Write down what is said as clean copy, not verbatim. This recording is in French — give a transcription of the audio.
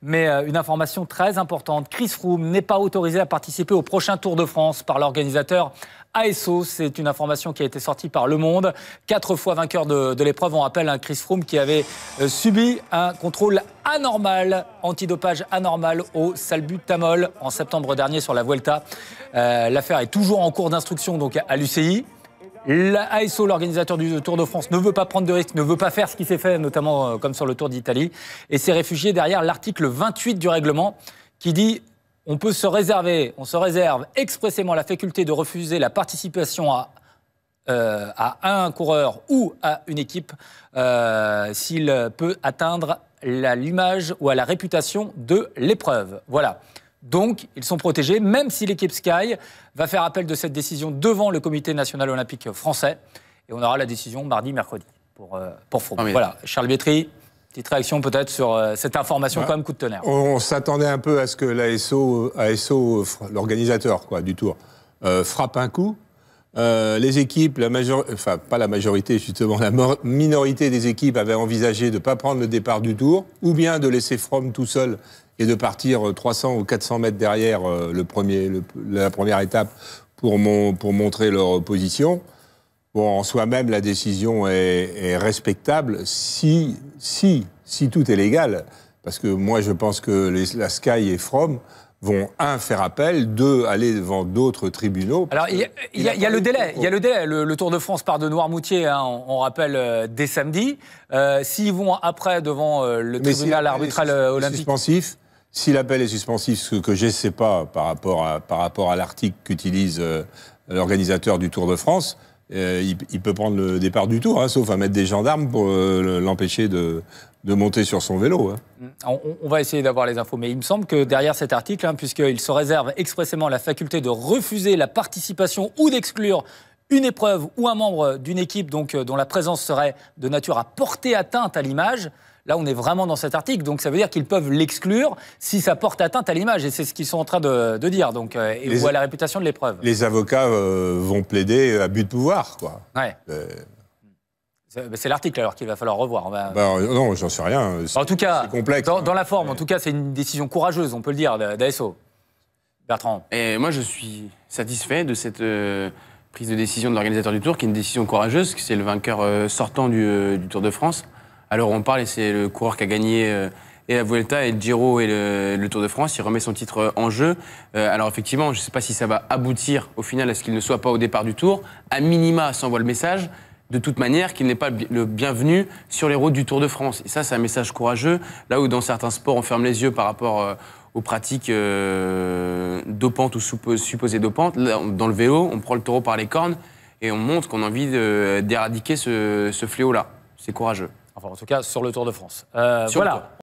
Mais une information très importante, Chris Froome n'est pas autorisé à participer au prochain Tour de France par l'organisateur ASO. C'est une information qui a été sortie par Le Monde. 4 fois vainqueur de l'épreuve. On rappelle un Chris Froome qui avait subi un contrôle anormal, antidopage anormal au salbutamol en septembre dernier sur la Vuelta. L'affaire est toujours en cours d'instruction donc à l'UCI. L'ASO, l'organisateur du Tour de France, ne veut pas prendre de risques, ne veut pas faire ce qui s'est fait, notamment comme sur le Tour d'Italie, et s'est réfugié derrière l'article 28 du règlement qui dit on se réserve expressément la faculté de refuser la participation à un coureur ou à une équipe s'il peut atteindre l'image ou à la réputation de l'épreuve. Voilà. Donc, ils sont protégés, même si l'équipe Sky va faire appel de cette décision devant le Comité national olympique français. Et on aura la décision mardi, mercredi pour Froome. Ah, voilà, Charles Bietri, petite réaction peut-être sur cette information quand même coup de tonnerre. On s'attendait un peu à ce que l'ASO, l'organisateur du Tour, frappe un coup. Les équipes, pas la majorité justement, la minorité des équipes avaient envisagé de ne pas prendre le départ du Tour, ou bien de laisser Froome tout seul et de partir 300 ou 400 mètres derrière la première étape pour montrer leur position. Bon, en soi-même, la décision est respectable si tout est légal. Parce que moi, je pense que la Sky et Froome vont, faire appel, aller devant d'autres tribunaux. Alors, il y a le délai. Le Tour de France part de Noirmoutier, on rappelle, dès samedi. S'ils vont après devant le tribunal arbitral olympique... Suspensif. Si l'appel est suspensif, ce que je ne sais pas par rapport à l'article qu'utilise l'organisateur du Tour de France, il peut prendre le départ du Tour, sauf à mettre des gendarmes pour l'empêcher de monter sur son vélo. On va essayer d'avoir les infos, mais il me semble que derrière cet article, puisqu'il se réserve expressément la faculté de refuser la participation ou d'exclure une épreuve ou un membre d'une équipe dont la présence serait de nature à porter atteinte à l'image. Là, on est vraiment dans cet article, donc ça veut dire qu'ils peuvent l'exclure si ça porte atteinte à l'image, et c'est ce qu'ils sont en train de dire, ou à la réputation de l'épreuve. Les avocats vont plaider abus de pouvoir, quoi. Ouais. C'est l'article alors qu'il va falloir revoir. Non, j'en sais rien. En tout cas, complexe, dans la forme, en tout cas, c'est une décision courageuse, on peut le dire, d'ASO. Bertrand. Et moi, je suis satisfait de cette prise de décision de l'organisateur du Tour, qui est une décision courageuse, c'est le vainqueur sortant du Tour de France. Alors on parle, et c'est le coureur qui a gagné et la Vuelta et le Giro et le Tour de France. Il remet son titre en jeu. Alors effectivement, je ne sais pas si ça va aboutir au final à ce qu'il ne soit pas au départ du Tour. À minima, ça envoie le message, de toute manière, qu'il n'est pas le bienvenu sur les routes du Tour de France. Et ça, c'est un message courageux. Là où dans certains sports, on ferme les yeux par rapport aux pratiques dopantes ou supposées dopantes, là, dans le vélo, on prend le taureau par les cornes et on montre qu'on a envie d'éradiquer ce fléau-là. C'est courageux. Enfin, en tout cas, sur le Tour de France. Voilà.